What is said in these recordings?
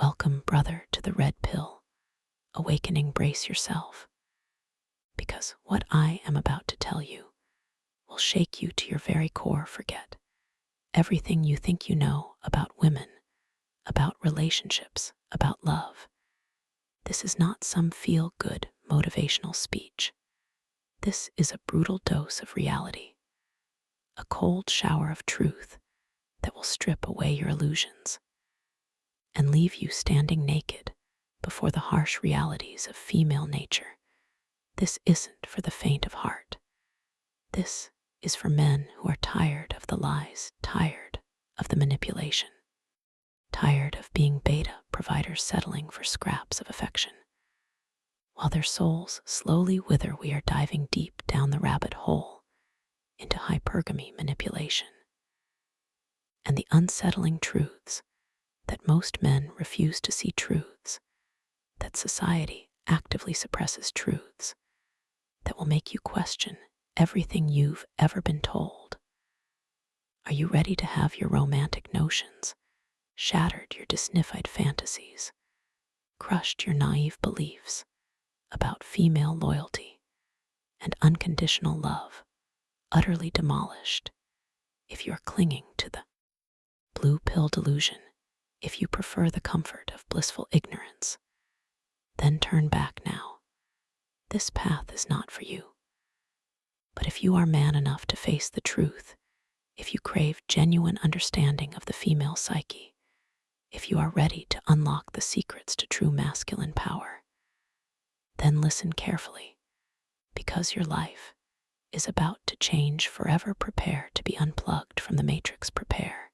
Welcome, brother, to the red pill. Awakening, brace yourself. Because what I am about to tell you will shake you to your very core. Forget everything you think you know about women, about relationships, about love. This is not some feel-good motivational speech. This is a brutal dose of reality, a cold shower of truth that will strip away your illusions and leave you standing naked before the harsh realities of female nature. This isn't for the faint of heart. This is for men who are tired of the lies, tired of the manipulation, tired of being beta providers settling for scraps of affection. While their souls slowly wither, we are diving deep down the rabbit hole into hypergamy manipulation and the unsettling truths that most men refuse to see, truths that society actively suppresses, truths that will make you question everything you've ever been told. Are you ready to have your romantic notions shattered, your Disneyfied fantasies crushed, your naive beliefs about female loyalty and unconditional love utterly demolished? If you're clinging to the blue pill delusion, if you prefer the comfort of blissful ignorance, then turn back now. This path is not for you. But if you are man enough to face the truth, if you crave genuine understanding of the female psyche, if you are ready to unlock the secrets to true masculine power, then listen carefully, because your life is about to change forever. Prepare to be unplugged from the matrix. Prepare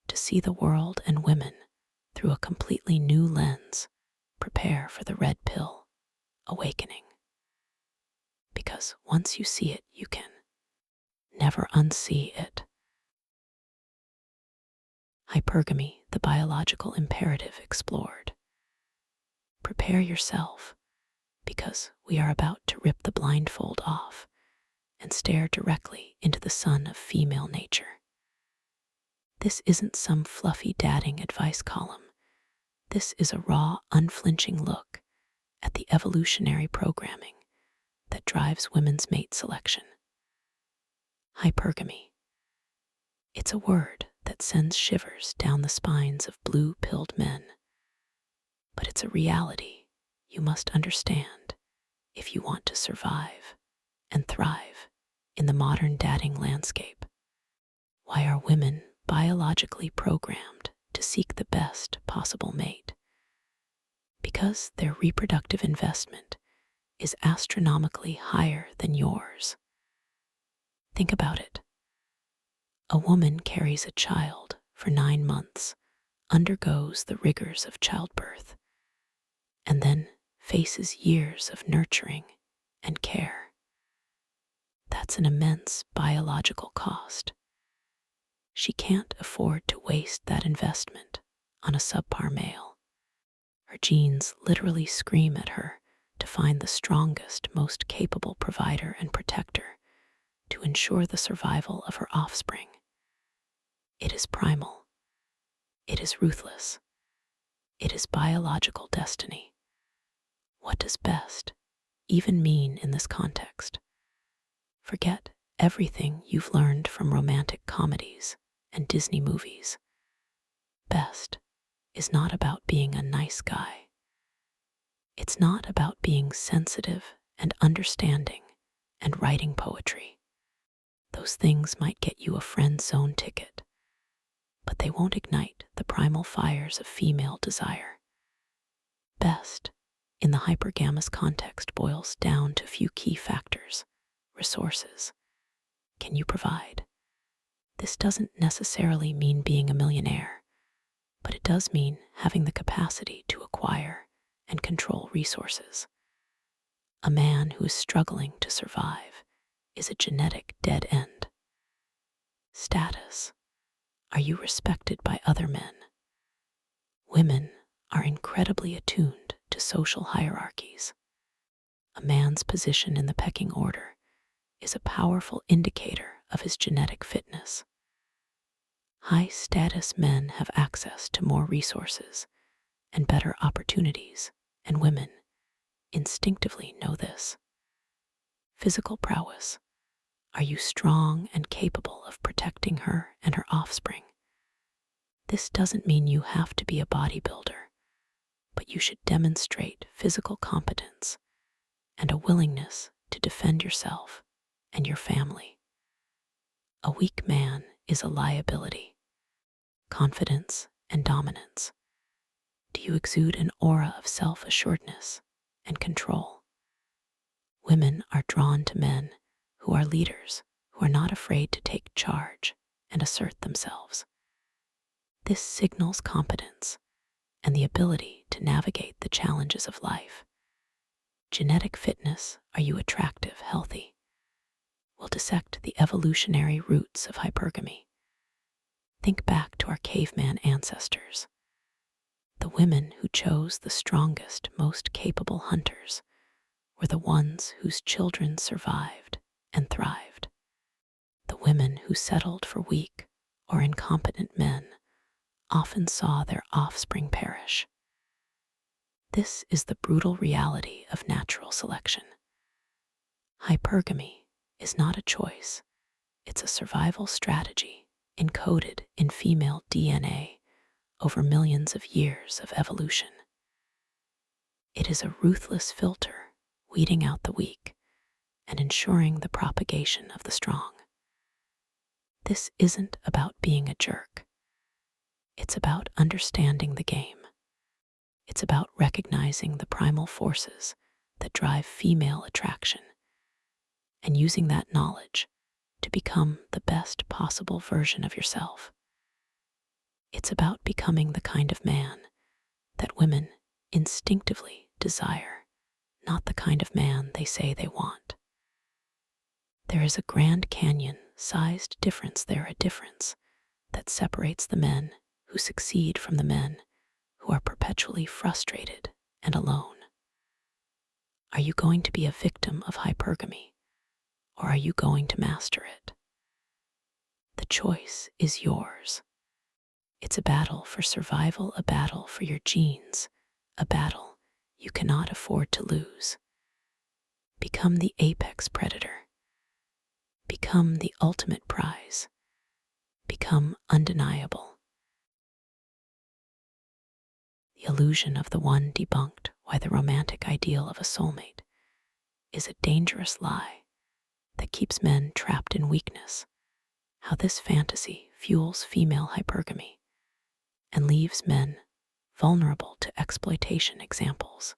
to see the world and women through a completely new lens. Prepare for the red pill awakening. Because once you see it, you can never unsee it. Hypergamy, the biological imperative explored. Prepare yourself, because we are about to rip the blindfold off and stare directly into the sun of female nature. This isn't some fluffy dating advice column. This is a raw, unflinching look at the evolutionary programming that drives women's mate selection. Hypergamy. It's a word that sends shivers down the spines of blue-pilled men. But it's a reality you must understand if you want to survive and thrive in the modern dating landscape. Why are women biologically programmed to seek the best possible mate? Because their reproductive investment is astronomically higher than yours. Think about it. A woman carries a child for 9 months, undergoes the rigors of childbirth, and then faces years of nurturing and care. That's an immense biological cost. She can't afford to waste that investment on a subpar male. Her genes literally scream at her to find the strongest, most capable provider and protector to ensure the survival of her offspring. It is primal. It is ruthless. It is biological destiny. What does best even mean in this context? Forget everything you've learned from romantic comedies and Disney movies. Best is not about being a nice guy. It's not about being sensitive and understanding and writing poetry. Those things might get you a friend zone ticket, but they won't ignite the primal fires of female desire. Best, in the hypergamous context, boils down to a few key factors. Resources. Can you provide? This doesn't necessarily mean being a millionaire, but it does mean having the capacity to acquire and control resources. A man who is struggling to survive is a genetic dead end. Status. Are you respected by other men? Women are incredibly attuned to social hierarchies. A man's position in the pecking order is a powerful indicator of his genetic fitness. High-status men have access to more resources and better opportunities, and women instinctively know this. Physical prowess. Are you strong and capable of protecting her and her offspring? This doesn't mean you have to be a bodybuilder, but you should demonstrate physical competence and a willingness to defend yourself and your family. A weak man is a liability. Confidence and dominance. Do you exude an aura of self-assuredness and control? Women are drawn to men who are leaders, who are not afraid to take charge and assert themselves. This signals competence and the ability to navigate the challenges of life. Genetic fitness. Are you attractive, healthy? We'll dissect the evolutionary roots of hypergamy. Think back to our caveman ancestors. The women who chose the strongest, most capable hunters were the ones whose children survived and thrived. The women who settled for weak or incompetent men often saw their offspring perish. This is the brutal reality of natural selection. Hypergamy is not a choice, it's a survival strategy encoded in female DNA over millions of years of evolution. It is a ruthless filter, weeding out the weak and ensuring the propagation of the strong. This isn't about being a jerk. It's about understanding the game. It's about recognizing the primal forces that drive female attraction and using that knowledge to become the best possible version of yourself. It's about becoming the kind of man that women instinctively desire, not the kind of man they say they want. There is a Grand Canyon-sized difference a difference that separates the men who succeed from the men who are perpetually frustrated and alone. Are you going to be a victim of hypergamy, or are you going to master it? The choice is yours. It's a battle for survival, a battle for your genes, a battle you cannot afford to lose. Become the apex predator. Become the ultimate prize. Become undeniable. The illusion of the one debunked. Why the romantic ideal of a soulmate is a dangerous lie that keeps men trapped in weakness. How this fantasy fuels female hypergamy and leaves men vulnerable to exploitation. Examples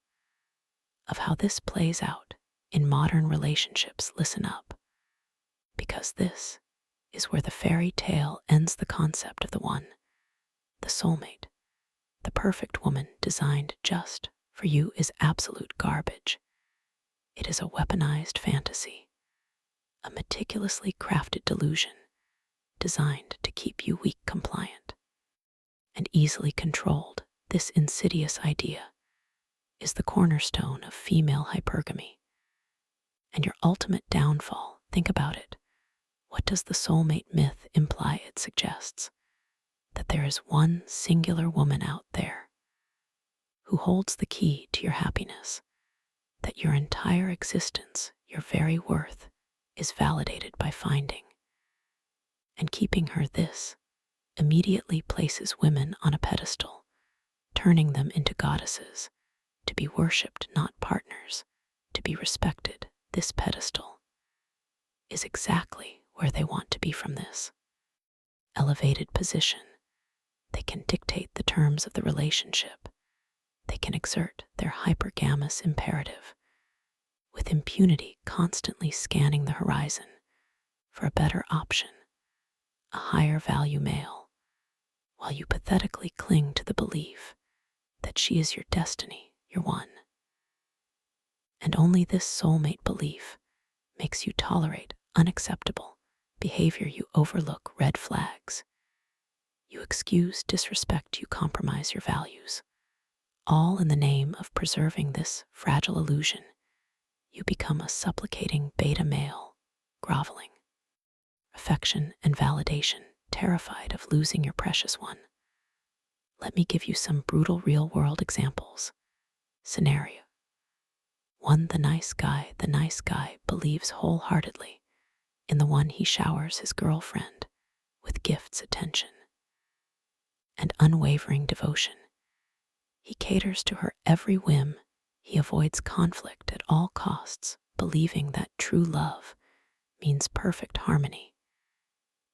of how this plays out in modern relationships. Listen up, because this is where the fairy tale ends. The concept of the one, the soulmate, the perfect woman designed just for you is absolute garbage. It is a weaponized fantasy, a meticulously crafted delusion designed to keep you weak, compliant, and easily controlled. This insidious idea is the cornerstone of female hypergamy and your ultimate downfall. Think about it. What does the soulmate myth imply? It suggests that there is one singular woman out there who holds the key to your happiness, that your entire existence, your very worth, is validated by finding and keeping her. This immediately places women on a pedestal, turning them into goddesses, to be worshipped, not partners, to be respected. This pedestal is exactly where they want to be. From this elevated position, they can dictate the terms of the relationship. They can exert their hypergamous imperative with impunity, constantly scanning the horizon for a better option, a higher value male, while you pathetically cling to the belief that she is your destiny, your one. And only this soulmate belief makes you tolerate unacceptable behavior. You overlook red flags. You excuse disrespect. You compromise your values, all in the name of preserving this fragile illusion. You become a supplicating beta male, groveling affection and validation, terrified of losing your precious one. Let me give you some brutal real-world examples. Scenario 1. The nice guy believes wholeheartedly in the one he showers his girlfriend with gifts, attention, and unwavering devotion. He caters to her every whim. He avoids conflict at all costs, believing that true love means perfect harmony.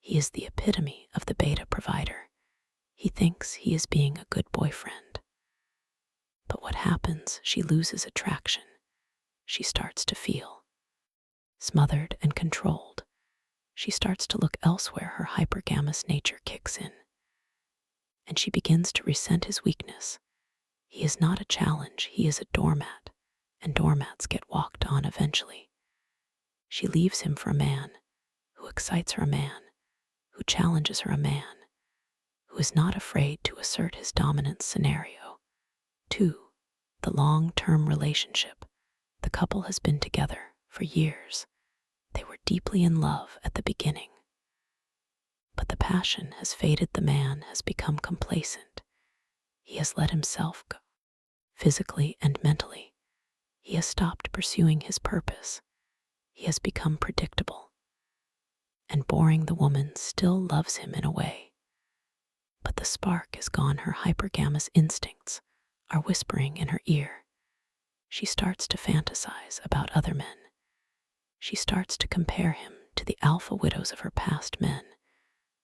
He is the epitome of the beta provider. He thinks he is being a good boyfriend. But what happens? She loses attraction. She starts to feel smothered and controlled. She starts to look elsewhere. Her hypergamous nature kicks in, and she begins to resent his weakness. He is not a challenge, he is a doormat, and doormats get walked on eventually. She leaves him for a man who excites her, a man who challenges her, a man who is not afraid to assert his dominance. Scenario 2. The long-term relationship. The couple has been together for years. They were deeply in love at the beginning. But the passion has faded. The man has become complacent. He has let himself go, physically and mentally. He has stopped pursuing his purpose. He has become predictable and boring. The woman still loves him in a way, but the spark is gone. Her hypergamous instincts are whispering in her ear. She starts to fantasize about other men. She starts to compare him to the alpha widows of her past, men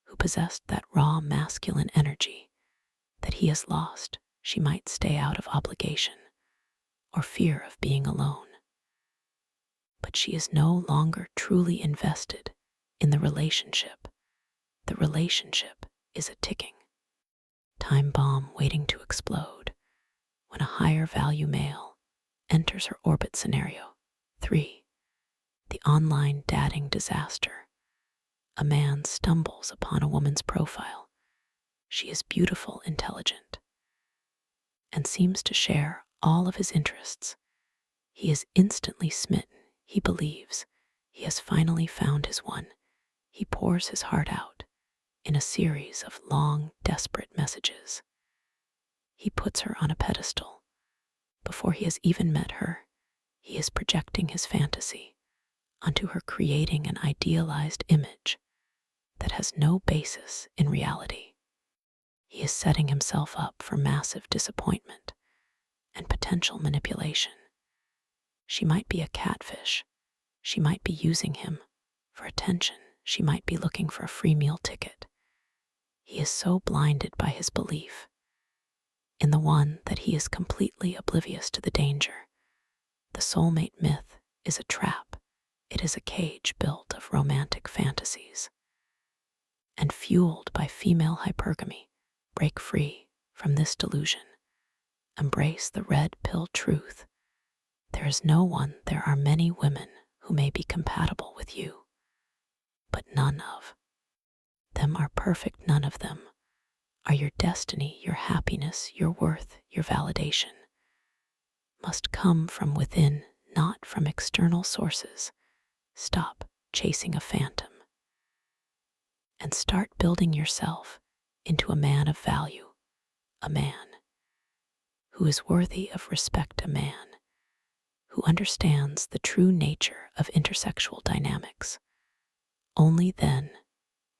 who possessed that raw masculine energy that he has lost. She might stay out of obligation or fear of being alone. But she is no longer truly invested in the relationship. The relationship is a ticking time bomb waiting to explode when a higher value male enters her orbit. Scenario 3. The online dating disaster. A man stumbles upon a woman's profile. She is beautiful, intelligent, and seems to share all of his interests. He is instantly smitten. He believes he has finally found his one. He pours his heart out in a series of long, desperate messages. He puts her on a pedestal. Before he has even met her, he is projecting his fantasy onto her, creating an idealized image that has no basis in reality. He is setting himself up for massive disappointment and potential manipulation. She might be a catfish. She might be using him for attention. She might be looking for a free meal ticket. He is so blinded by his belief in the one that he is completely oblivious to the danger. The soulmate myth is a trap. It is a cage built of romantic fantasies and fueled by female hypergamy. Break free from this delusion. Embrace the red pill truth. There is no one. There are many women who may be compatible with you, but none of them are perfect. None of them are your destiny. Your happiness, your worth, your validation must come from within, not from external sources. Stop chasing a phantom and start building yourself into a man of value, a man who is worthy of respect, a man who understands the true nature of intersexual dynamics. Only then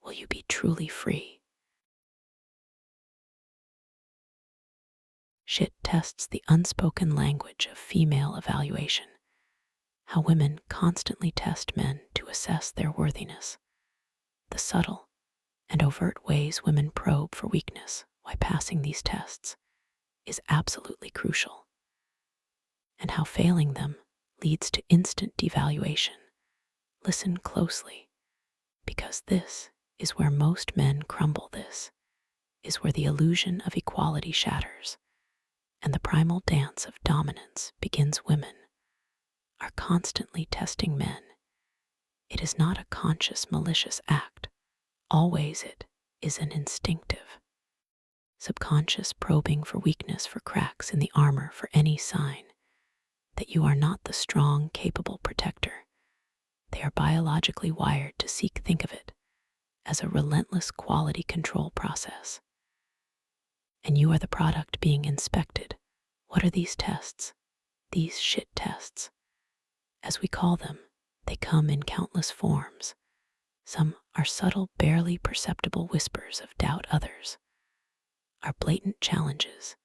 will you be truly free. Shit tests the unspoken language of female evaluation. How women constantly test men to assess their worthiness. The subtle and overt ways women probe for weakness while passing these tests is absolutely crucial. And how failing them leads to instant devaluation. Listen closely, because this is where most men crumble. This is where the illusion of equality shatters and the primal dance of dominance begins. Women are constantly testing men. It is not a conscious, malicious act. Always it is an instinctive, subconscious probing for weakness, for cracks in the armor, for any sign that you are not the strong, capable protector. They are biologically wired to seek. Think of it as a relentless quality control process. and you are the product being inspected. What are these tests? These shit tests, as we call them, they come in countless forms. Some are subtle, barely perceptible whispers of doubt. Others are blatant challenges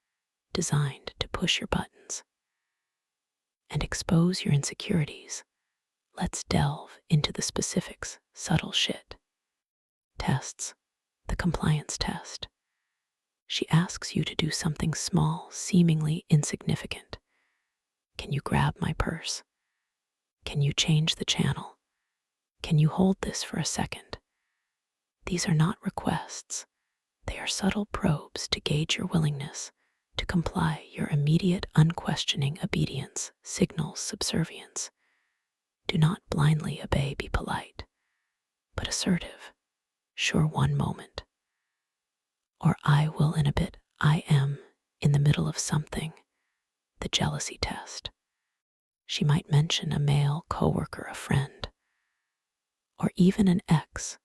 designed to push your buttons and expose your insecurities. Let's delve into the specifics. Subtle shit tests. The compliance test. She asks you to do something small, seemingly insignificant. Can you grab my purse? Can you change the channel? Can you hold this for a second? These are not requests. They are subtle probes to gauge your willingness to comply. Your immediate, unquestioning obedience signals subservience. Do not blindly obey. Be polite, but assertive. Sure, one moment. Or I will in a bit. I am in the middle of something. The jealousy test. She might mention a male coworker, a friend, or even an ex,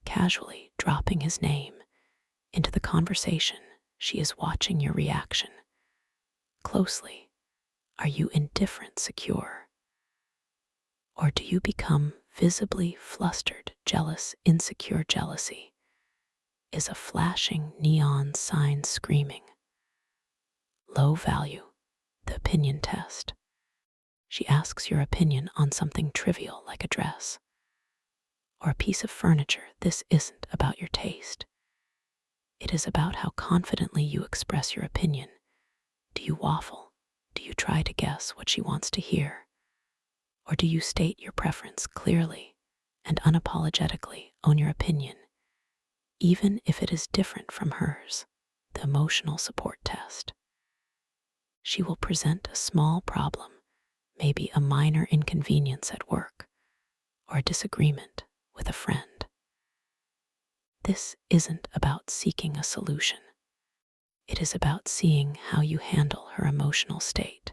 casually dropping his name into the conversation. She is watching your reaction closely. Are you indifferent, secure? Or do you become visibly flustered, jealous, insecure? Jealousy is a flashing neon sign screaming. Low value, the opinion test. She asks your opinion on something trivial like a dress or a piece of furniture. This isn't about your taste. It is about how confidently you express your opinion. Do you waffle? Do you try to guess what she wants to hear? Or do you state your preference clearly and unapologetically? Own your opinion, even if it is different from hers? The emotional support test. She will present a small problem, maybe a minor inconvenience at work or a disagreement with a friend. This isn't about seeking a solution. It is about seeing how you handle her emotional state.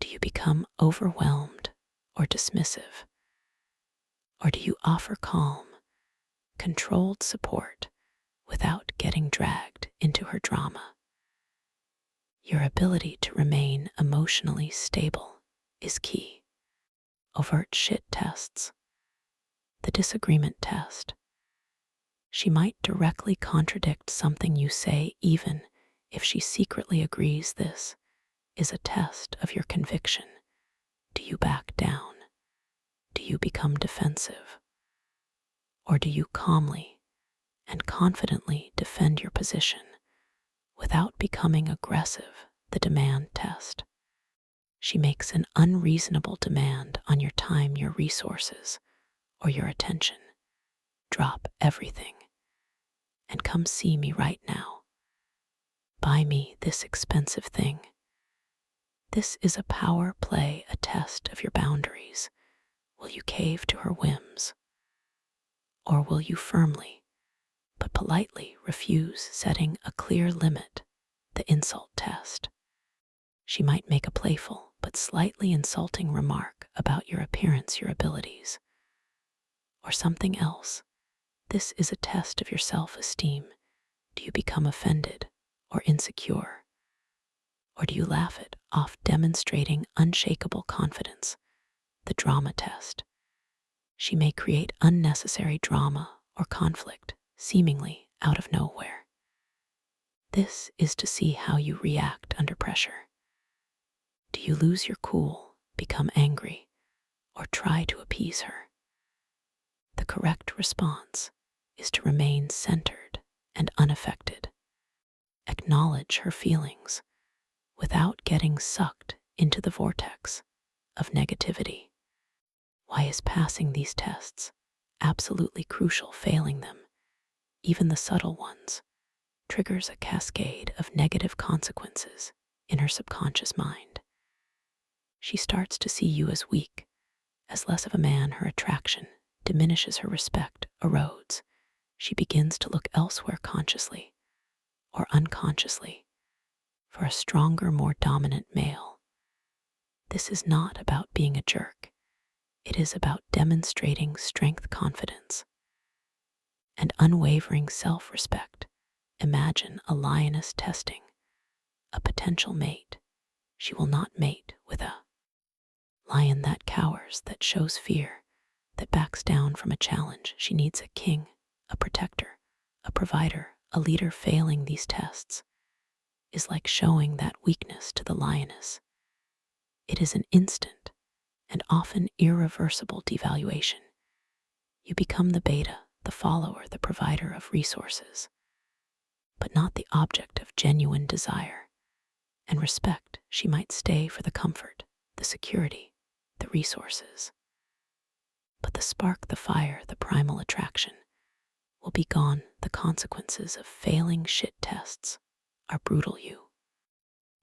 Do you become overwhelmed or dismissive? Or do you offer calm, controlled support without getting dragged into her drama? Your ability to remain emotionally stable is key. Overt shit tests. The disagreement test. She might directly contradict something you say, even if she secretly agrees. This is a test of your conviction. Do you back down? Do you become defensive? Or do you calmly and confidently defend your position without becoming aggressive? The demand test. She makes an unreasonable demand on your time, your resources, or your attention. Drop everything and come see me right now. Buy me this expensive thing. This is a power play, a test of your boundaries. Will you cave to her whims? Or will you firmly, but politely refuse setting a clear limit? The insult test. She might make a playful but slightly insulting remark about your appearance, your abilities, or something else. This is a test of your self-esteem. Do you become offended or insecure? Or do you laugh it off, demonstrating unshakable confidence? The drama test. She may create unnecessary drama or conflict, seemingly out of nowhere. This is to see how you react under pressure. Do you lose your cool, become angry, or try to appease her? The correct response is to remain centered and unaffected. Acknowledge her feelings without getting sucked into the vortex of negativity. Why is passing these tests absolutely crucial? Failing them, even the subtle ones, triggers a cascade of negative consequences in her subconscious mind. She starts to see you as weak, as less of a man. Her attraction diminishes, her respect erodes. She begins to look elsewhere, consciously or unconsciously, for a stronger, more dominant male. This is not about being a jerk. It is about demonstrating strength, confidence, and unwavering self-respect Imagine a lioness testing a potential mate. She will not mate with a lion that cowers, that shows fear, that backs down from a challenge. She needs a king, a protector, a provider. A leader failing these tests is like showing that weakness to the lioness. It is an instant and often irreversible devaluation. You become the beta, the follower, the provider of resources, but not the object of genuine desire and respect. She might stay for the comfort, the security, the resources. But the spark, the fire, the primal attraction will be gone. The consequences of failing shit tests are brutal. You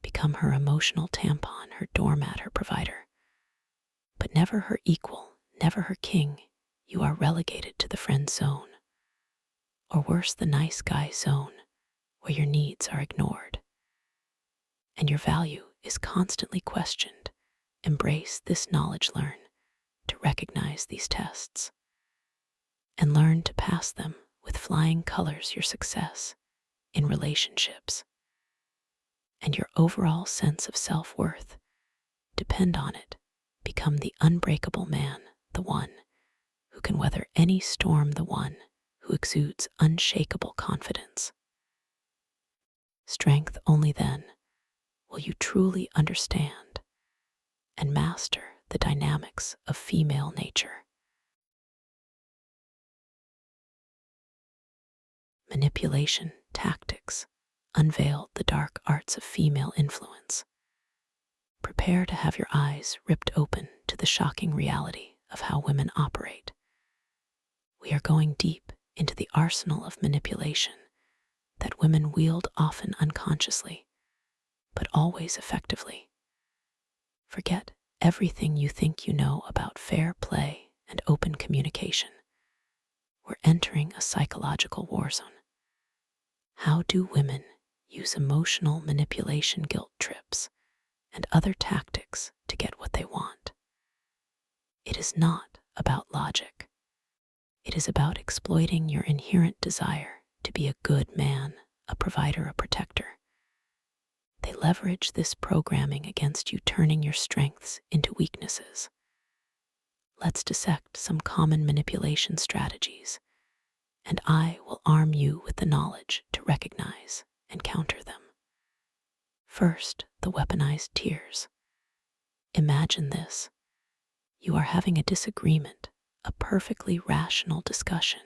become her emotional tampon, her doormat, her provider, but never her equal, never her king. You are relegated to the friend zone, or worse, the nice guy zone, where your needs are ignored and your value is constantly questioned. Embrace this knowledge, learn to recognize these tests, and learn to pass them with flying colors. Your success in relationships and your overall sense of self-worth depend on it. Become the unbreakable man, the one who can weather any storm, the one who exudes unshakable confidence. Strength. Only then will you truly understand and master the dynamics of female nature. Manipulation tactics unveiled the dark arts of female influence. Prepare to have your eyes ripped open to the shocking reality of how women operate. We are going deep into the arsenal of manipulation that women wield, often unconsciously, but always effectively. Forget everything you think you know about fair play and open communication. We're entering a psychological war zone. How do women use emotional manipulation, guilt trips, and other tactics to get what they want? It is not about logic. It is about exploiting your inherent desire to be a good man, a provider, a protector. They leverage this programming against you, turning your strengths into weaknesses. Let's dissect some common manipulation strategies, and I will arm you with the knowledge to recognize and counter them. First, the weaponized tears. Imagine this. You are having a disagreement, a perfectly rational discussion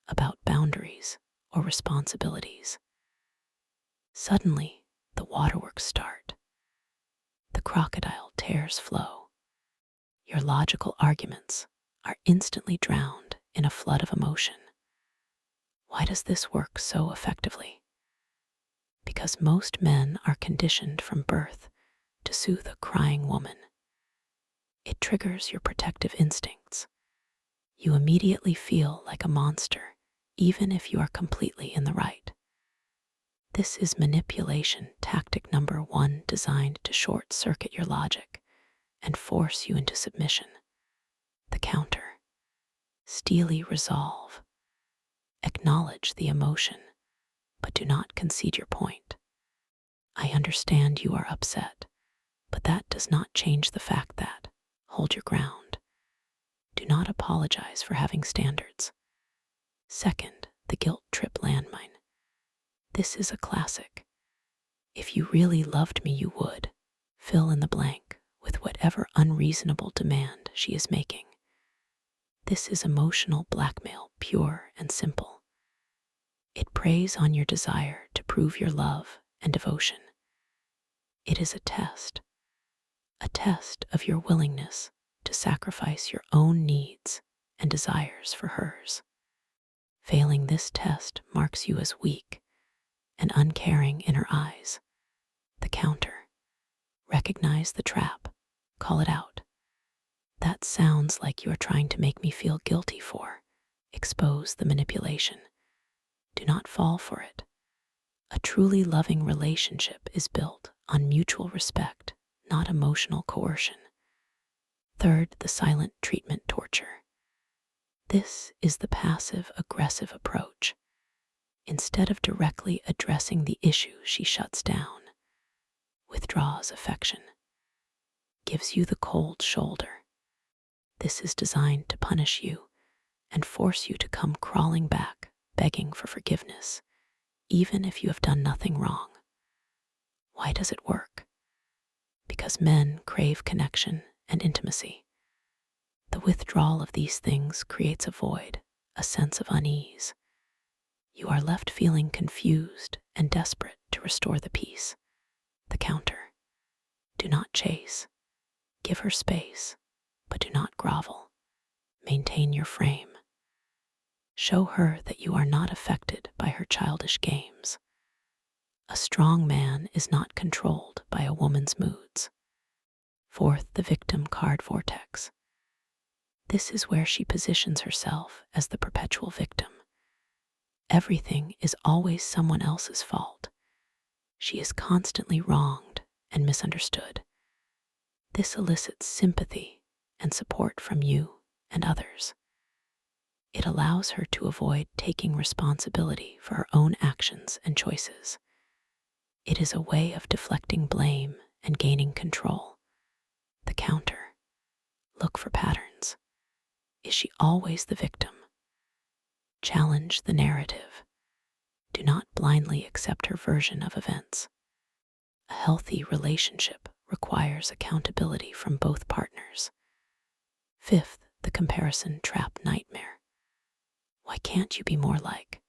about boundaries or responsibilities. Suddenly, the waterworks start. The crocodile tears flow. Your logical arguments are instantly drowned in a flood of emotion. Why does this work so effectively? Because most men are conditioned from birth to soothe a crying woman. It triggers your protective instincts. You immediately feel like a monster, even if you are completely in the right. This is manipulation tactic number one, designed to short-circuit your logic and force you into submission. The counter. Steely resolve. Acknowledge the emotion, but do not concede your point. I understand you are upset, but that does not change the fact that, hold your ground. Do not apologize for having standards. Second, the guilt trip landmine. This is a classic. If you really loved me, you would fill in the blank with whatever unreasonable demand she is making. This is emotional blackmail, pure and simple. It preys on your desire to prove your love and devotion. It is a test of your willingness to sacrifice your own needs and desires for hers. Failing this test marks you as weak and uncaring in her eyes. The counter. Recognize the trap. Call it out. That sounds like you are trying to make me feel guilty for. Expose the manipulation. Do not fall for it. A truly loving relationship is built on mutual respect, not emotional coercion. Third, the silent treatment torture. This is the passive-aggressive approach. Instead of directly addressing the issue, she shuts down, withdraws affection, gives you the cold shoulder. This is designed to punish you and force you to come crawling back, begging for forgiveness, even if you have done nothing wrong. Why does it work? Because men crave connection and intimacy. The withdrawal of these things creates a void, a sense of unease. You are left feeling confused and desperate to restore the peace. The counter: do not chase. Give her space, but do not grovel. Maintain your frame. Show her that you are not affected by her childish games. A strong man is not controlled by a woman's moods. Fourth, the victim card vortex. This is where she positions herself as the perpetual victim. Everything is always someone else's fault. She is constantly wronged and misunderstood. This elicits sympathy and support from you and others. It allows her to avoid taking responsibility for her own actions and choices. It is a way of deflecting blame and gaining control. The counter: look for patterns. Is she always the victim? Challenge the narrative. Do not blindly accept her version of events. A healthy relationship requires accountability from both partners. Fifth, the comparison trap nightmare. Why can't you be more like?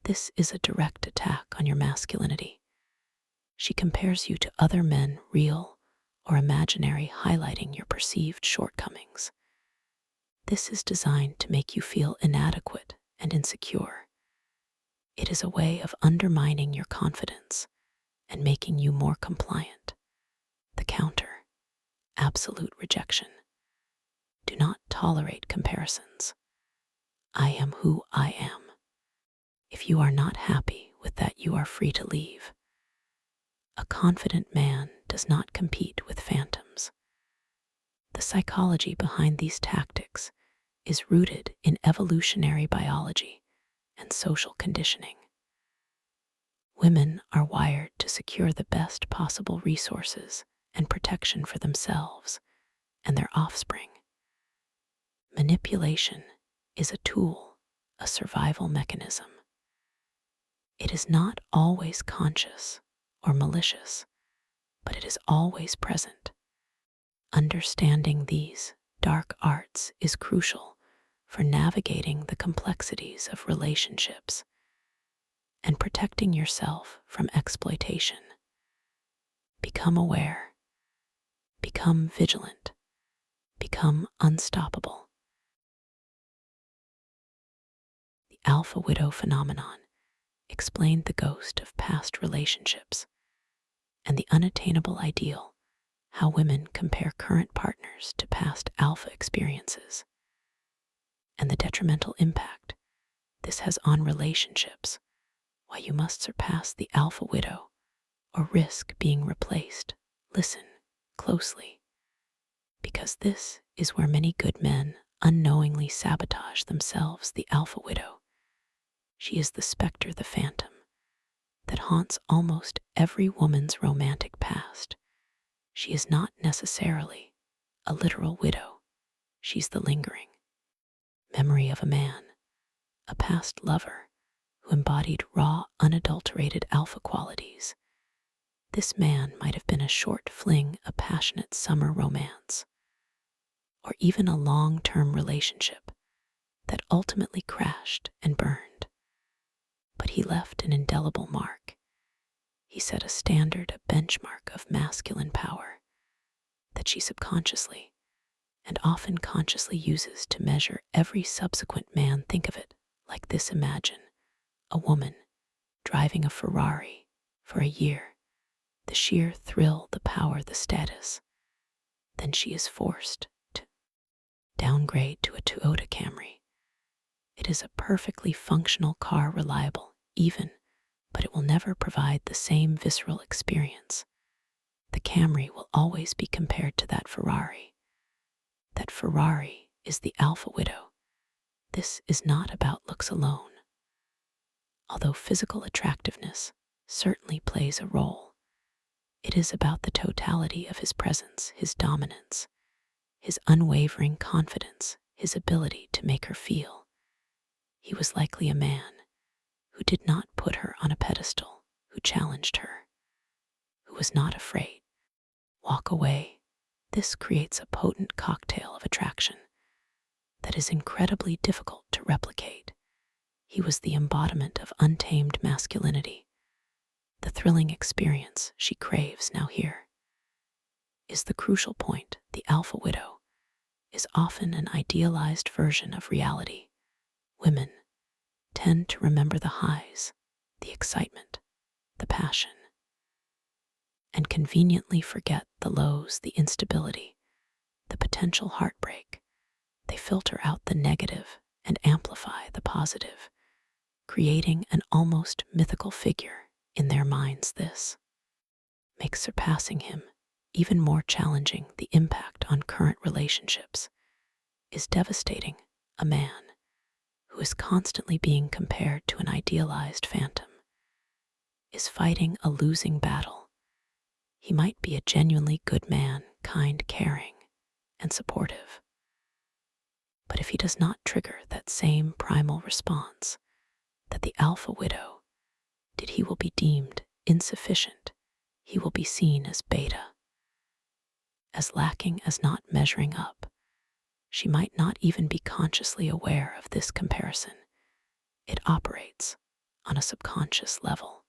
This is a direct attack on your masculinity. She compares you to other men, real or imaginary, highlighting your perceived shortcomings. This is designed to make you feel inadequate and insecure. It is a way of undermining your confidence and making you more compliant. The counter: absolute rejection. Do not tolerate comparisons. I am who I am. If you are not happy with that, you are free to leave. A confident man does not compete with phantoms. The psychology behind these tactics is rooted in evolutionary biology and social conditioning. Women are wired to secure the best possible resources and protection for themselves and their offspring. Manipulation is a tool, a survival mechanism. It is not always conscious or malicious, but it is always present. Understanding these dark arts is crucial for navigating the complexities of relationships and protecting yourself from exploitation. Become aware, become vigilant, become unstoppable. The alpha widow phenomenon explained the ghost of past relationships and the unattainable ideal, how women compare current partners to past alpha experiences, and the detrimental impact this has on relationships, why you must surpass the alpha widow or risk being replaced. Listen closely, because this is where many good men unknowingly sabotage themselves. The alpha widow. She is the specter, the phantom, that haunts almost every woman's romantic past. She is not necessarily a literal widow. She's the lingering memory of a man, a past lover who embodied raw, unadulterated alpha qualities. This man might have been a short fling, a passionate summer romance, or even a long-term relationship that ultimately crashed and burned. But he left an indelible mark. He set a standard, a benchmark of masculine power that she subconsciously and often consciously uses to measure every subsequent man. Think of it like this: imagine a woman driving a Ferrari for a year, the sheer thrill, the power, the status. Then she is forced to downgrade to a Toyota Camry. It is a perfectly functional car, reliable, even, but it will never provide the same visceral experience. The Camry will always be compared to that Ferrari. That Ferrari is the alpha widow. This is not about looks alone. Although physical attractiveness certainly plays a role, it is about the totality of his presence, his dominance, his unwavering confidence, his ability to make her feel. He was likely a man who did not put her on a pedestal, who challenged her, who was not afraid. Walk away. This creates a potent cocktail of attraction that is incredibly difficult to replicate. He was the embodiment of untamed masculinity, the thrilling experience she craves. Now here is the crucial point. The alpha widow is often an idealized version of reality. Women tend to remember the highs, the excitement, the passion, and conveniently forget the lows, the instability, the potential heartbreak. They filter out the negative and amplify the positive, creating an almost mythical figure in their minds. This makes surpassing him even more challenging. The impact on current relationships is devastating. A man who is constantly being compared to an idealized phantom is fighting a losing battle. He might be a genuinely good man, kind, caring, and supportive. But if he does not trigger that same primal response that the alpha widow did, he will be deemed insufficient. He will be seen as beta, as lacking, as not measuring up. She might not even be consciously aware of this comparison. It operates on a subconscious level.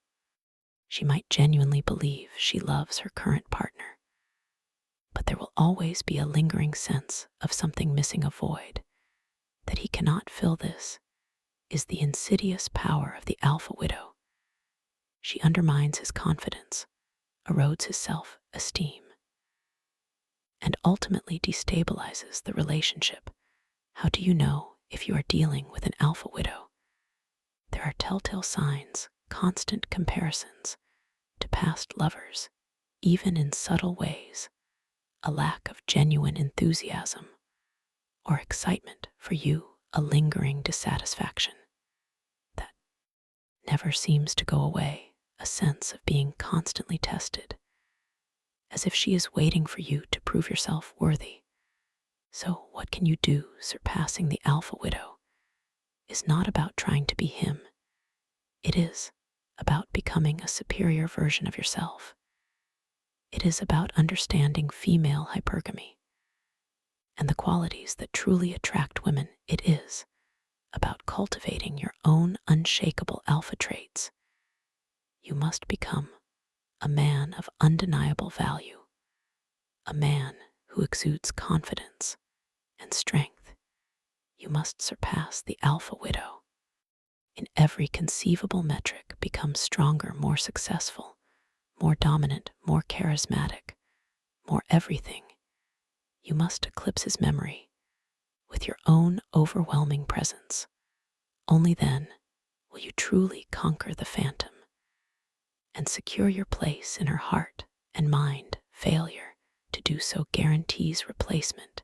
She might genuinely believe she loves her current partner, but there will always be a lingering sense of something missing, a void that he cannot fill. This is the insidious power of the alpha widow. She undermines his confidence, erodes his self-esteem, and ultimately destabilizes the relationship. How do you know if you are dealing with an alpha widow? There are telltale signs: constant comparisons to past lovers, even in subtle ways, a lack of genuine enthusiasm or excitement for you, a lingering dissatisfaction that never seems to go away, a sense of being constantly tested, as if she is waiting for you to prove yourself worthy. So what can you do? Surpassing the alpha widow is not about trying to be him. It is about becoming a superior version of yourself. It is about understanding female hypergamy and the qualities that truly attract women. It is about cultivating your own unshakable alpha traits. You must become a man of undeniable value, a man who exudes confidence and strength. You must surpass the alpha widow in every conceivable metric. Become stronger, more successful, more dominant, more charismatic, more everything. You must eclipse his memory with your own overwhelming presence. Only then will you truly conquer the phantom and secure your place in her heart and mind. Failure to do so guarantees replacement.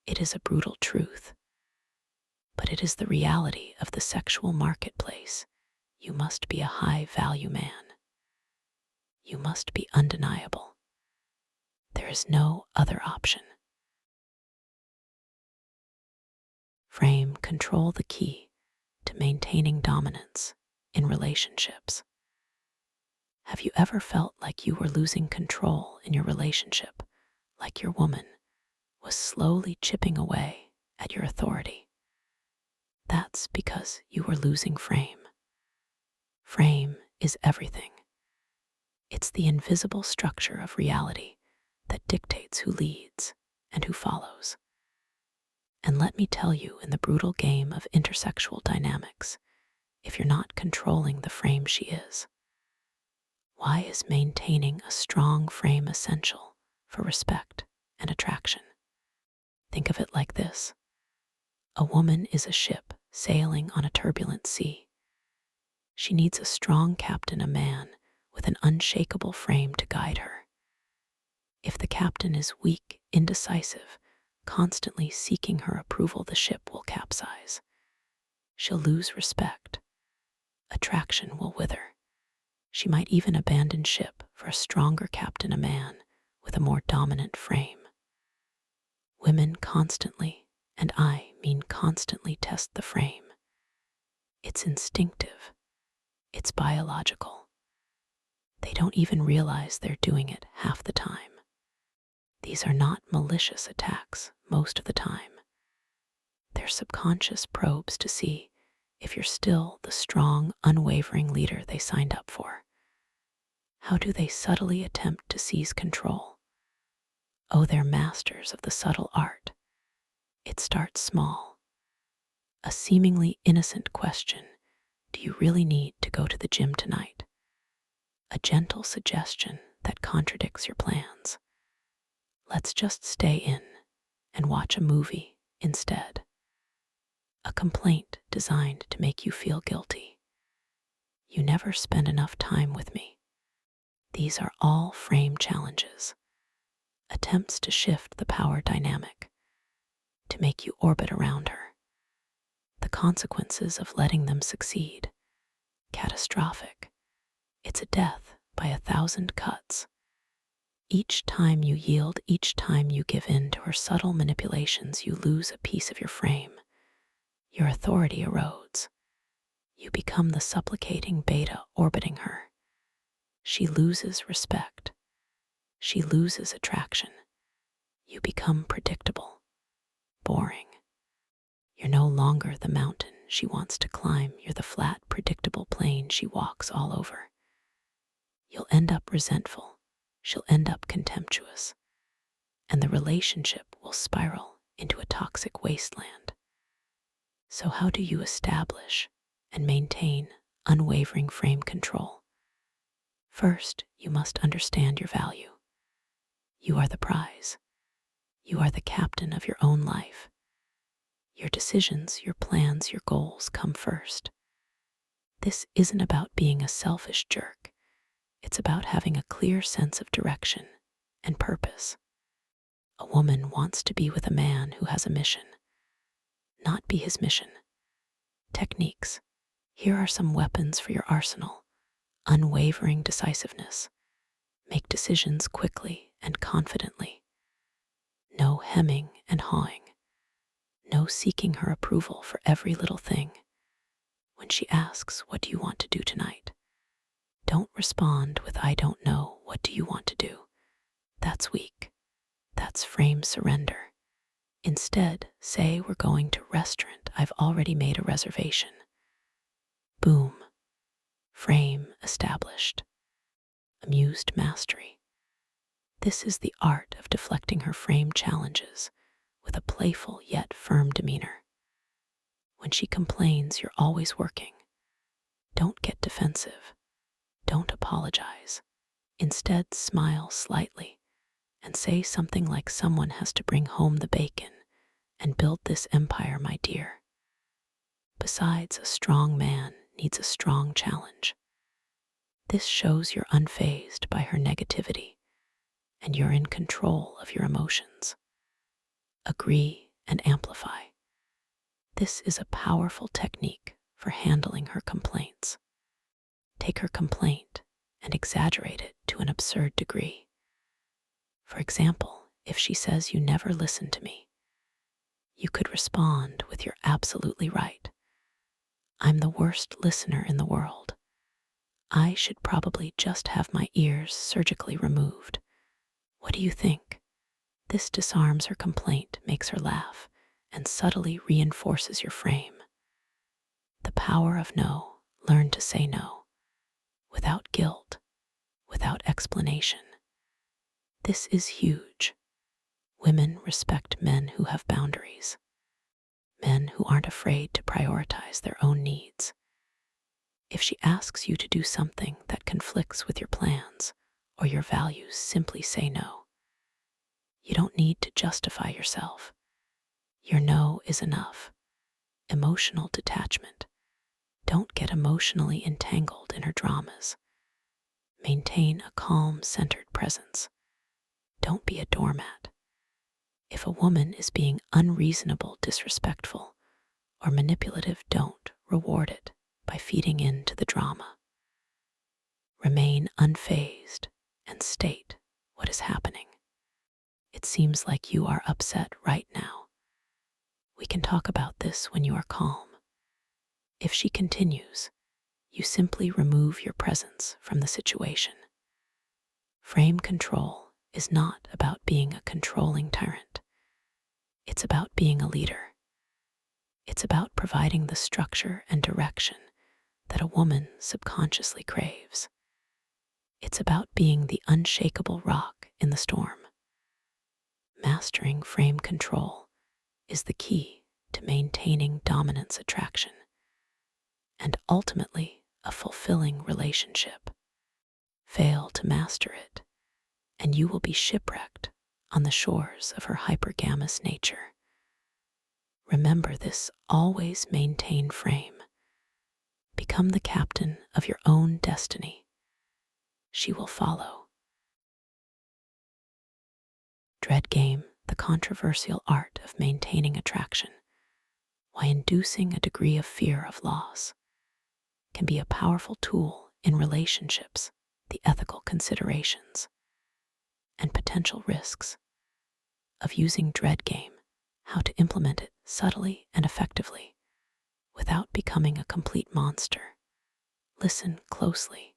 It is a brutal truth, but it is the reality of the sexual marketplace. You must be a high-value man. You must be undeniable. There is no other option. Frame control, the key to maintaining dominance in relationships. Have you ever felt like you were losing control in your relationship, like your woman was slowly chipping away at your authority? That's because you were losing frame. Frame is everything. It's the invisible structure of reality that dictates who leads and who follows. And let me tell you, in the brutal game of intersexual dynamics, if you're not controlling the frame she is, why is maintaining a strong frame essential for respect and attraction? Think of it like this. A woman is a ship sailing on a turbulent sea. She needs a strong captain, a man with an unshakable frame to guide her. If the captain is weak, indecisive, constantly seeking her approval, the ship will capsize. She'll lose respect, Attraction will wither. She might even abandon ship for a stronger captain, a man with a more dominant frame. Women constantly, and I mean constantly, test the frame. It's instinctive. It's biological. They don't even realize they're doing it half the time. These are not malicious attacks most of the time. They're subconscious probes to see if you're still the strong, unwavering leader they signed up for. How do they subtly attempt to seize control? Oh, they're masters of the subtle art. It starts small. A seemingly innocent question: do you really need to go to the gym tonight? A gentle suggestion that contradicts your plans. Let's just stay in and watch a movie instead. A complaint designed to make you feel guilty. You never spend enough time with me. These are all frame challenges, attempts to shift the power dynamic, to make you orbit around her. The consequences of letting them succeed: catastrophic. It's a death by 1,000 cuts. Each time you yield, each time you give in to her subtle manipulations, you lose a piece of your frame. Your authority erodes. You become the supplicating beta orbiting her. She loses respect. She loses attraction. You become predictable, boring. You're no longer the mountain she wants to climb. You're the flat, predictable plane she walks all over. You'll end up resentful. She'll end up contemptuous. And the relationship will spiral into a toxic wasteland. So how do you establish and maintain unwavering frame control? First, you must understand your value. You are the prize. You are the captain of your own life. Your decisions, your plans, your goals come first. This isn't about being a selfish jerk. It's about having a clear sense of direction and purpose. A woman wants to be with a man who has a mission, not be his mission. Techniques. Here are some weapons for your arsenal. Unwavering decisiveness. Make decisions quickly and confidently. No hemming and hawing. No seeking her approval for every little thing. When she asks, "What do you want to do tonight?" don't respond with, "I don't know. What do you want to do?" That's weak. That's frame surrender. Instead, say, "We're going to a restaurant. I've already made a reservation." Boom. Frame established. Amused mastery. This is the art of deflecting her frame challenges with a playful yet firm demeanor. When she complains, you're always working. Don't get defensive. Don't apologize. Instead, smile slightly and say something like, "Someone has to bring home the bacon and build this empire, my dear." Besides, a strong man needs a strong challenge. This shows you're unfazed by her negativity and you're in control of your emotions. Agree and amplify. This is a powerful technique for handling her complaints. Take her complaint and exaggerate it to an absurd degree. For example, if she says, "You never listen to me," you could respond with, "You're absolutely right. I'm the worst listener in the world. I should probably just have my ears surgically removed. What do you think?" This disarms her complaint, makes her laugh, and subtly reinforces your frame. The power of no. Learn to say no. Without guilt, without explanation. This is huge. Women respect men who have boundaries. Men who aren't afraid to prioritize their own needs. If she asks you to do something that conflicts with your plans or your values, simply say no. You don't need to justify yourself. Your no is enough. Emotional detachment. Don't get emotionally entangled in her dramas. Maintain a calm, centered presence. Don't be a doormat. If a woman is being unreasonable, disrespectful, or manipulative, don't reward it. by feeding into the drama. Remain unfazed and state what is happening. It seems like you are upset right now. We can talk about this when you are calm. If she continues, you simply remove your presence from the situation. Frame control is not about being a controlling tyrant. It's about being a leader. It's about providing the structure and direction that a woman subconsciously craves. It's about being the unshakable rock in the storm. Mastering frame control is the key to maintaining dominance attraction and ultimately a fulfilling relationship. Fail to master it, and you will be shipwrecked on the shores of her hypergamous nature. Remember this: always maintain frame. Become the captain of your own destiny. She will follow. Dread game, the controversial art of maintaining attraction, while inducing a degree of fear of loss, can be a powerful tool in relationships. The ethical considerations and potential risks of using dread game, how to implement it subtly and effectively without becoming a complete monster. Listen closely,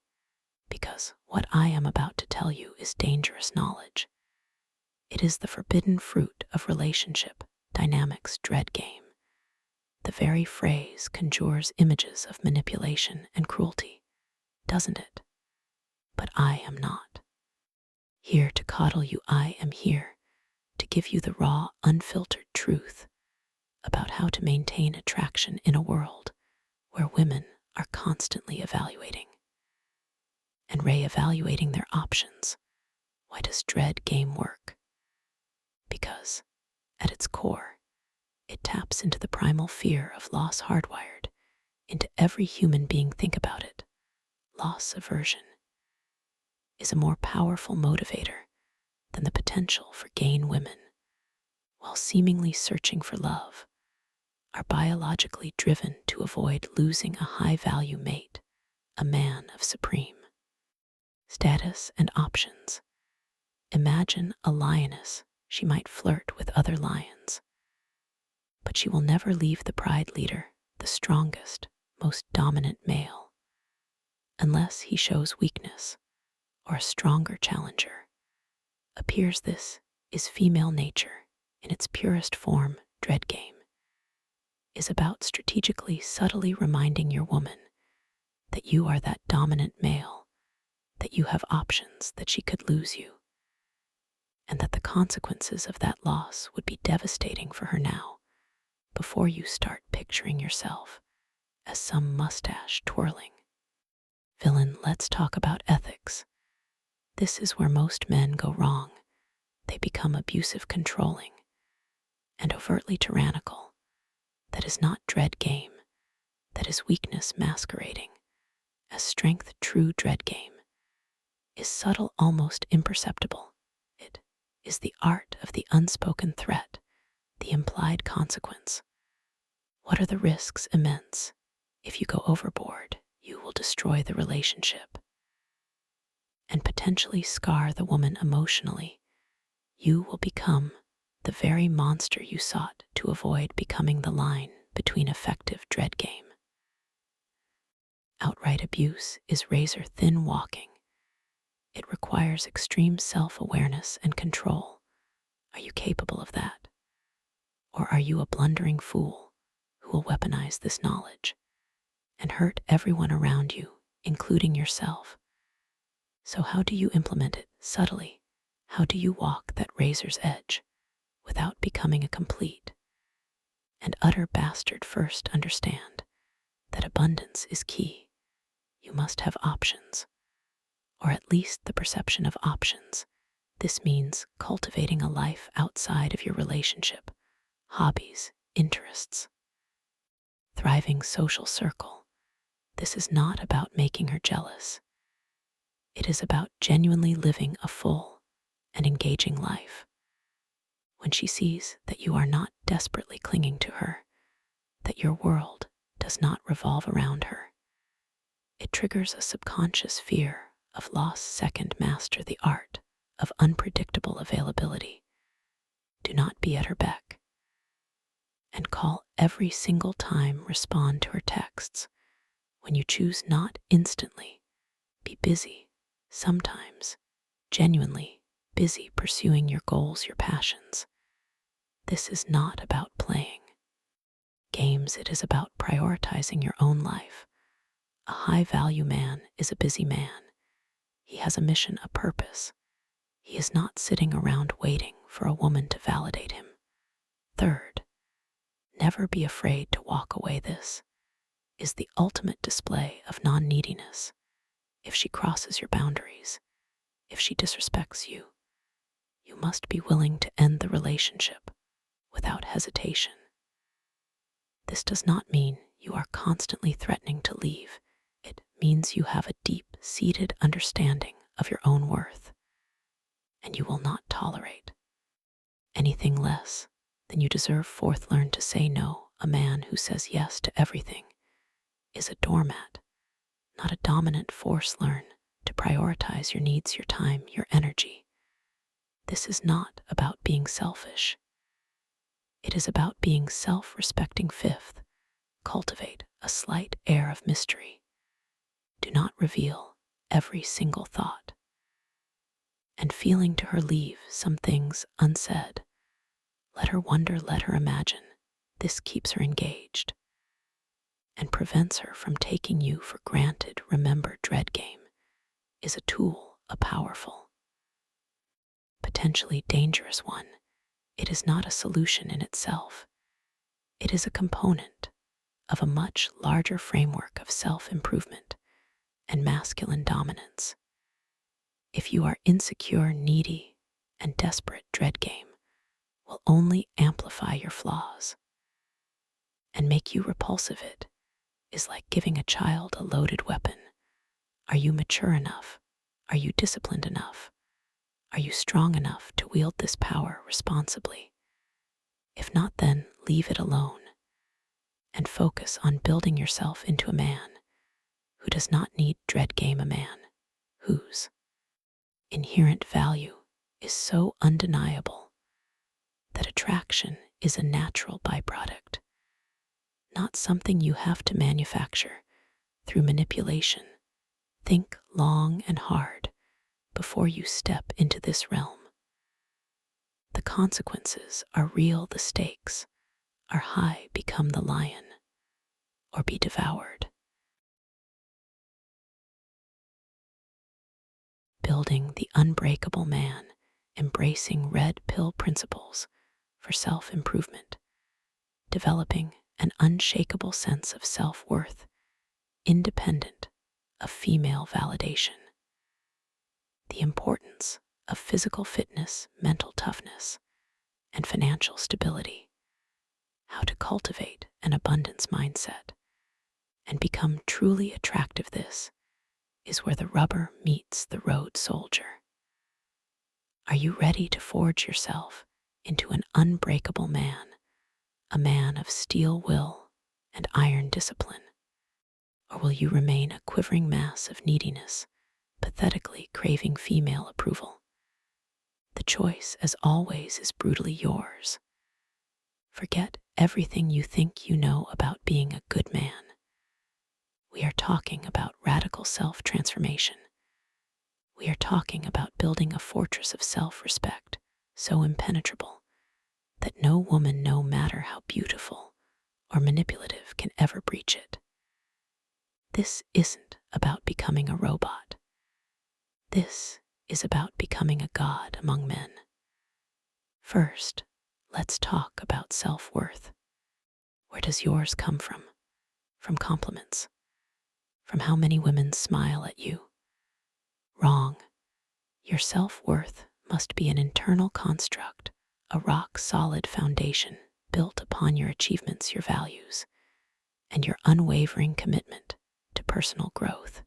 because what I am about to tell you is dangerous knowledge. It is the forbidden fruit of relationship dynamics. Dread game. The very phrase conjures images of manipulation and cruelty, doesn't it? But I am not here to coddle you. I am here to give you the raw, unfiltered truth about how to maintain attraction in a world where women are constantly evaluating and re-evaluating their options. Why does dread game work? Because, at its core, it taps into the primal fear of loss hardwired into every human being. Think about it. Loss aversion is a more powerful motivator than the potential for gain. Women, while seemingly searching for love, are biologically driven to avoid losing a high-value mate, a man of supreme status and options. Imagine a lioness. She might flirt with other lions, but she will never leave the pride leader, the strongest, most dominant male, unless he shows weakness or a stronger challenger appears. This is female nature in its purest form. Dread game is about strategically, subtly reminding your woman that you are that dominant male, that you have options, that she could lose you, and that the consequences of that loss would be devastating for her now, before you start picturing yourself as some mustache twirling villain. Let's talk about ethics. This is where most men go wrong. They become abusive, controlling, and overtly tyrannical. That is not dread game. That is weakness masquerading as strength. True dread game is subtle, almost imperceptible. It is the art of the unspoken threat, the implied consequence. What are the risks? Immense. If you go overboard, you will destroy the relationship and potentially scar the woman emotionally. You will become the very monster you sought to avoid becoming. The line between effective dread game outright abuse is razor thin walking. It requires extreme self-awareness and control. Are you capable of that? Or are you a blundering fool who will weaponize this knowledge and hurt everyone around you, including yourself? So how do you implement it subtly? How do you walk that razor's edge without becoming a complete and utter bastard? First, understand that abundance is key. You must have options, or at least the perception of options. This means cultivating a life outside of your relationship, hobbies, interests, thriving social circle. This is not about making her jealous. It is about genuinely living a full and engaging life. When she sees that you are not desperately clinging to her, that your world does not revolve around her, It triggers a subconscious fear of loss. Second, master the art of unpredictable availability. Do not be at her beck and call every single time. Respond to her texts. When you choose not instantly, be busy, sometimes genuinely busy pursuing your goals, your passions. This is not about playing games, it is about prioritizing your own life. A high-value man is a busy man. He has a mission, a purpose. He is not sitting around waiting for a woman to validate him. Third, never be afraid to walk away. This is the ultimate display of non-neediness. If she crosses your boundaries, if she disrespects you, you must be willing to end the relationship without hesitation. This does not mean you are constantly threatening to leave. It means you have a deep-seated understanding of your own worth, and you will not tolerate anything less than you deserve. Fourth, learn to say no. A man who says yes to everything is a doormat, not a dominant force. Learn to prioritize your needs, your time, your energy. This is not about being selfish. It is about being self-respecting. Fifth, cultivate a slight air of mystery. Do not reveal every single thought and feeling to her. Leave some things unsaid. Let her wonder, let her imagine. This keeps her engaged and prevents her from taking you for granted. Remember, dread game is a tool, a powerful, potentially dangerous one. It is not a solution in itself. It is a component of a much larger framework of self-improvement and masculine dominance. If you are insecure, needy, and desperate, dread game will only amplify your flaws and make you repulsive. It is like giving a child a loaded weapon. Are you mature enough? Are you disciplined enough? Are you strong enough to wield this power responsibly? If not, then leave it alone and focus on building yourself into a man who does not need dread game, a man whose inherent value is so undeniable that attraction is a natural byproduct, not something you have to manufacture through manipulation. Think long and hard before you step into this realm. The consequences are real, the stakes are high. Become the lion or be devoured. Building the unbreakable man, embracing red pill principles for self-improvement, developing an unshakable sense of self-worth, independent of female validation. The importance of physical fitness, mental toughness, and financial stability. How to cultivate an abundance mindset and become truly attractive. This is where the rubber meets the road, soldier. Are you ready to forge yourself into an unbreakable man, a man of steel will and iron discipline? Or will you remain a quivering mass of neediness, pathetically craving female approval? The choice, as always, is brutally yours. Forget everything you think you know about being a good man. We are talking about radical self-transformation. We are talking about building a fortress of self-respect so impenetrable that no woman, no matter how beautiful or manipulative, can ever breach it. This isn't about becoming a robot. This is about becoming a god among men. First, let's talk about self-worth. Where does yours come from? From compliments? From how many women smile at you? Wrong. Your self-worth must be an internal construct, a rock-solid foundation built upon your achievements, your values, and your unwavering commitment to personal growth.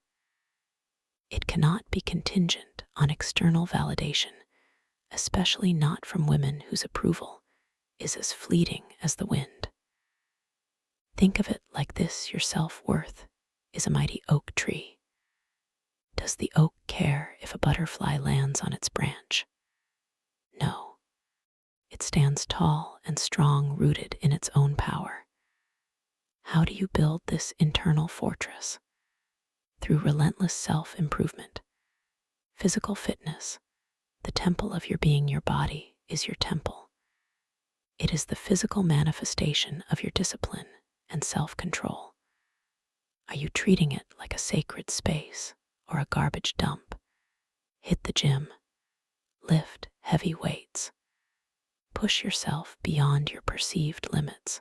It cannot be contingent on external validation, especially not from women whose approval is as fleeting as the wind. Think of it like this: your self-worth is a mighty oak tree. Does the oak care if a butterfly lands on its branch? No. It stands tall and strong, rooted in its own power. How do you build this internal fortress? Through relentless self-improvement. Physical fitness, the temple of your being. Your body is your temple. It is the physical manifestation of your discipline and self-control. Are you treating it like a sacred space or a garbage dump? Hit the gym. Lift heavy weights. Push yourself beyond your perceived limits.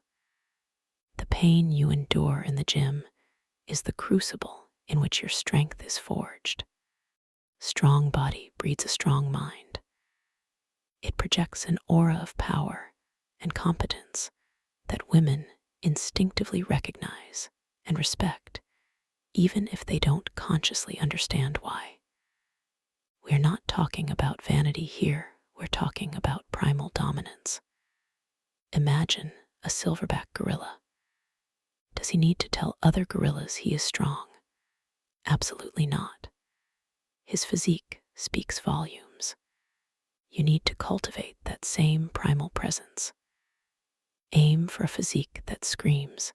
The pain you endure in the gym is the crucible in which your strength is forged. Strong body breeds a strong mind. It projects an aura of power and competence that women instinctively recognize and respect, even if they don't consciously understand why. We're not talking about vanity here, we're talking about primal dominance. Imagine a silverback gorilla. Does he need to tell other gorillas he is strong? Absolutely not. His physique speaks volumes. You need to cultivate that same primal presence. Aim for a physique that screams,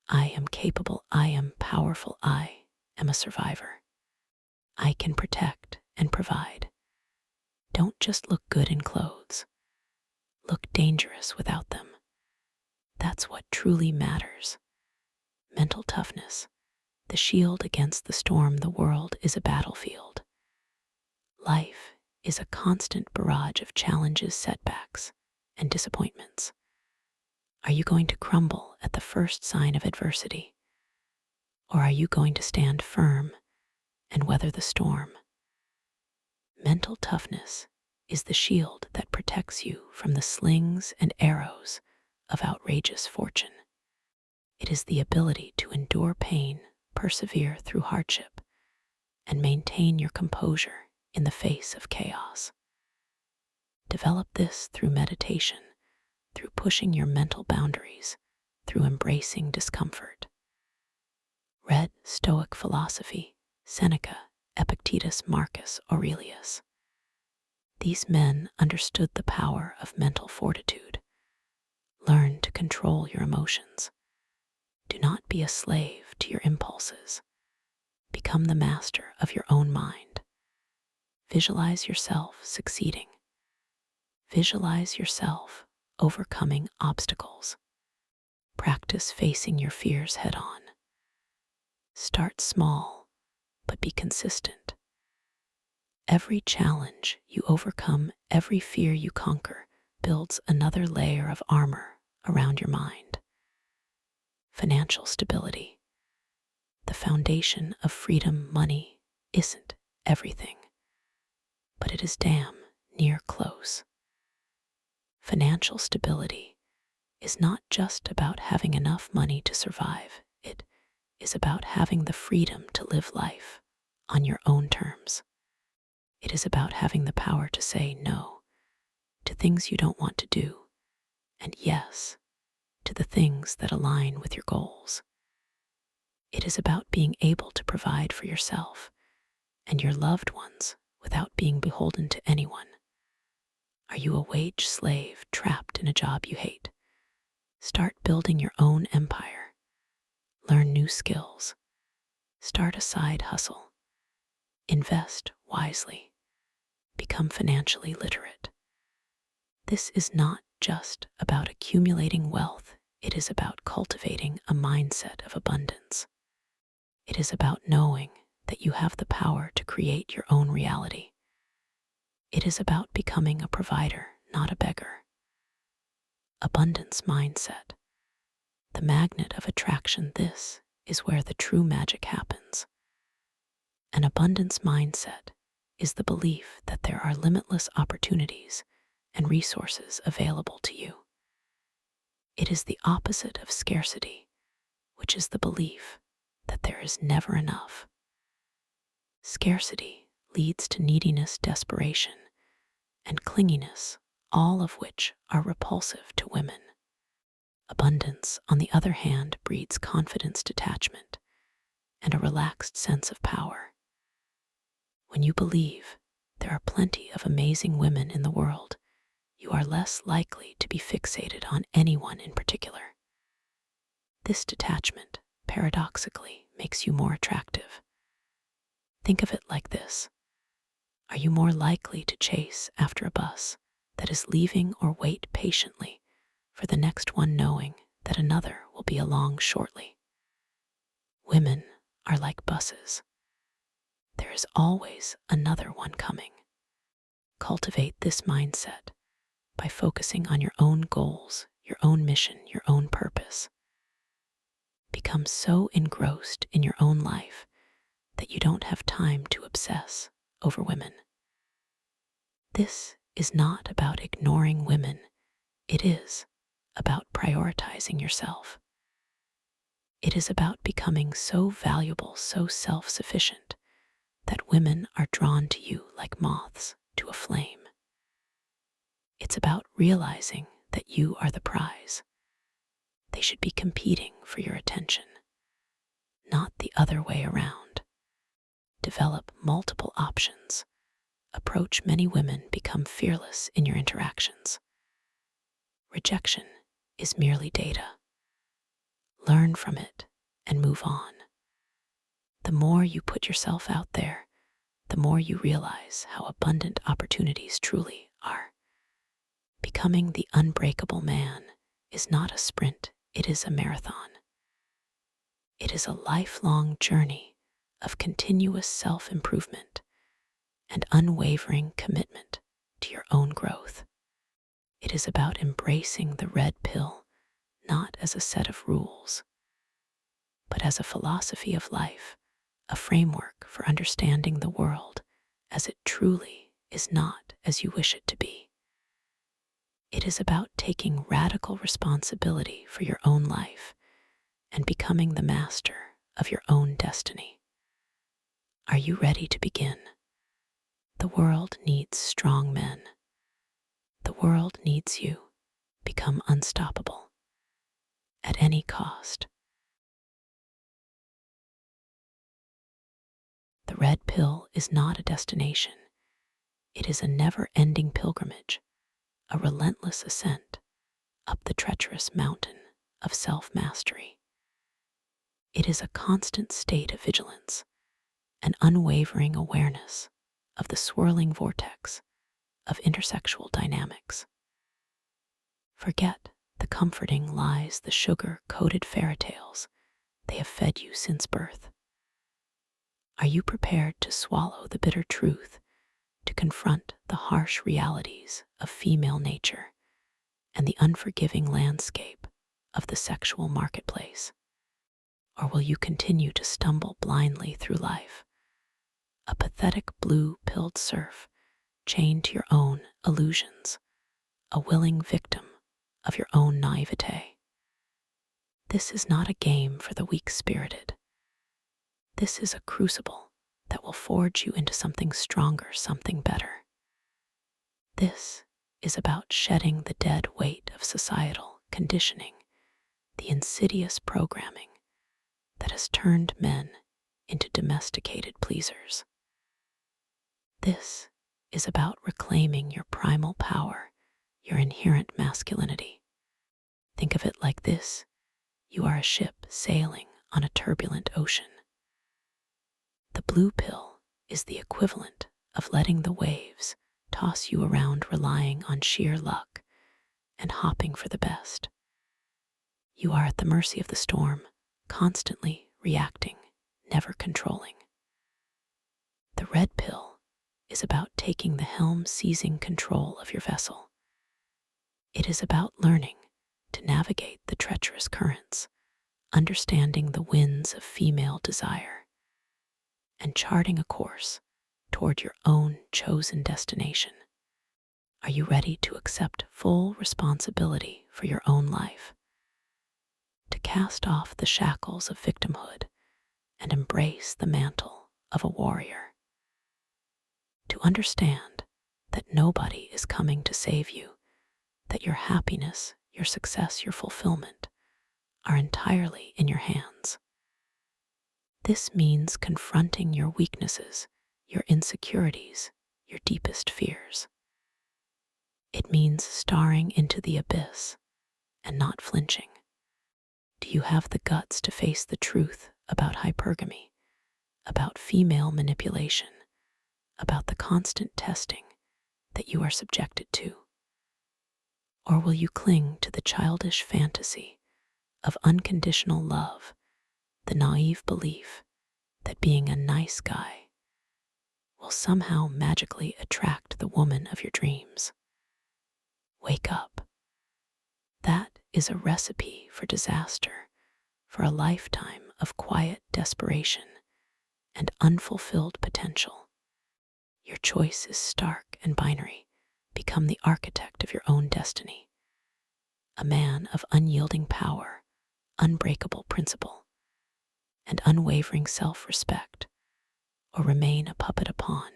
I am capable, I am powerful, I am a survivor. I can protect and provide. Don't just look good in clothes. Look dangerous without them. That's what truly matters. Mental toughness, the shield against the storm. The world is a battlefield. Life is a constant barrage of challenges, setbacks, and disappointments. Are you going to crumble at the first sign of adversity? Or are you going to stand firm and weather the storm? Mental toughness is the shield that protects you from the slings and arrows of outrageous fortune. It is the ability to endure pain, persevere through hardship, and maintain your composure in the face of chaos. Develop this through meditation, through pushing your mental boundaries, through embracing discomfort. Read Stoic philosophy, Seneca, Epictetus, Marcus Aurelius. These men understood the power of mental fortitude. Learn to control your emotions. Do not be a slave to your impulses. Become the master of your own mind. Visualize yourself succeeding. Visualize yourself overcoming obstacles. Practice facing your fears head on. Start small, but be consistent. Every challenge you overcome, every fear you conquer, builds another layer of armor around your mind. Financial stability. The foundation of freedom. Money isn't everything, but it is damn near close. Financial stability is not just about having enough money to survive. It is about having the freedom to live life on your own terms. It is about having the power to say no to things you don't want to do, and yes to the things that align with your goals. It is about being able to provide for yourself and your loved ones without being beholden to anyone. Are you a wage slave trapped in a job you hate? Start building your own empire. Learn new skills. Start a side hustle. Invest wisely. Become financially literate. This is not just about accumulating wealth. It is about cultivating a mindset of abundance. It is about knowing that you have the power to create your own reality. It is about becoming a provider, not a beggar. Abundance mindset. The magnet of attraction. This is where the true magic happens. An abundance mindset is the belief that there are limitless opportunities and resources available to you. It is the opposite of scarcity, which is the belief that there is never enough. Scarcity leads to neediness, desperation, and clinginess, all of which are repulsive to women. Abundance, on the other hand, breeds confidence, detachment, and a relaxed sense of power. When you believe there are plenty of amazing women in the world, you are less likely to be fixated on anyone in particular. This detachment, paradoxically, makes you more attractive. Think of it like this. Are you more likely to chase after a bus that is leaving or wait patiently for the next one, knowing that another will be along shortly? Women are like buses. There is always another one coming. Cultivate this mindset by focusing on your own goals, your own mission, your own purpose. Become so engrossed in your own life that you don't have time to obsess over women. This is not about ignoring women. It is about prioritizing yourself. It is about becoming so valuable, so self-sufficient, that women are drawn to you like moths to a flame. It's about realizing that you are the prize. They should be competing for your attention, not the other way around. Develop multiple options. Approach many women, become fearless in your interactions. Rejection is merely data. Learn from it and move on. The more you put yourself out there, the more you realize how abundant opportunities truly are. Becoming the unbreakable man is not a sprint, it is a marathon. It is a lifelong journey of continuous self-improvement and unwavering commitment to your own growth. It is about embracing the red pill, not as a set of rules, but as a philosophy of life, a framework for understanding the world as it truly is, not as you wish it to be. It is about taking radical responsibility for your own life and becoming the master of your own destiny. Are you ready to begin? The world needs strong men. The world needs you. Become unstoppable at any cost. The red pill is not a destination. It is a never-ending pilgrimage, a relentless ascent up the treacherous mountain of self-mastery. It is a constant state of vigilance, an unwavering awareness of the swirling vortex of intersexual dynamics. Forget the comforting lies, the sugar-coated fairy tales they have fed you since birth. Are you prepared to swallow the bitter truth, to confront the harsh realities of female nature and the unforgiving landscape of the sexual marketplace? Or will you continue to stumble blindly through life, a pathetic blue-pilled serf chained to your own illusions, a willing victim of your own naivete? This is not a game for the weak-spirited. This is a crucible that will forge you into something stronger, something better. This is about shedding the dead weight of societal conditioning, the insidious programming that has turned men into domesticated pleasers. This is about reclaiming your primal power, your inherent masculinity. Think of it like this. You are a ship sailing on a turbulent ocean. The blue pill is the equivalent of letting the waves toss you around, relying on sheer luck and hopping for the best. You are at the mercy of the storm, constantly reacting, never controlling. The red pill is about taking the helm, seizing control of your vessel. It is about learning to navigate the treacherous currents, understanding the winds of female desire, and charting a course toward your own chosen destination. Are you ready to accept full responsibility for your own life? To cast off the shackles of victimhood and embrace the mantle of a warrior? To understand that nobody is coming to save you, that your happiness, your success, your fulfillment are entirely in your hands? This means confronting your weaknesses, your insecurities, your deepest fears. It means staring into the abyss and not flinching. Do you have the guts to face the truth about hypergamy, about female manipulation, about the constant testing that you are subjected to? Or will you cling to the childish fantasy of unconditional love, the naive belief that being a nice guy will somehow magically attract the woman of your dreams? Wake up. That is a recipe for disaster, for a lifetime of quiet desperation and unfulfilled potential. Your choice is stark and binary. Become the architect of your own destiny. A man of unyielding power, unbreakable principle, and unwavering self-respect, or remain a puppet, a pawn,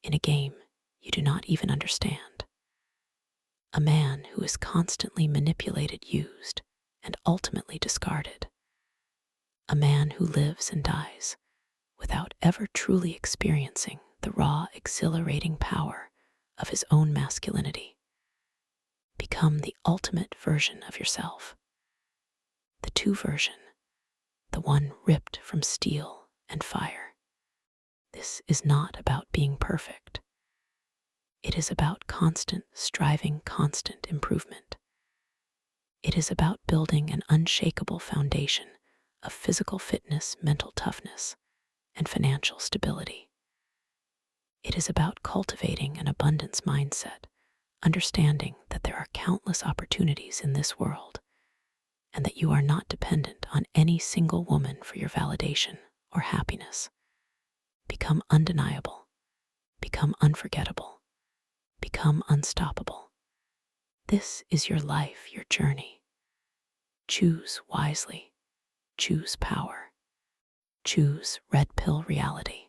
in a game you do not even understand. A man who is constantly manipulated, used, and ultimately discarded. A man who lives and dies without ever truly experiencing the raw, exhilarating power of his own masculinity. Become the ultimate version of yourself. The two version, the one ripped from steel and fire. This is not about being perfect. It is about constant striving, constant improvement. It is about building an unshakable foundation of physical fitness, mental toughness, and financial stability. It is about cultivating an abundance mindset, understanding that there are countless opportunities in this world, and that you are not dependent on any single woman for your validation or happiness. Become undeniable. Become unforgettable. Become unstoppable. This is your life, your journey. Choose wisely. Choose power. Choose red pill reality.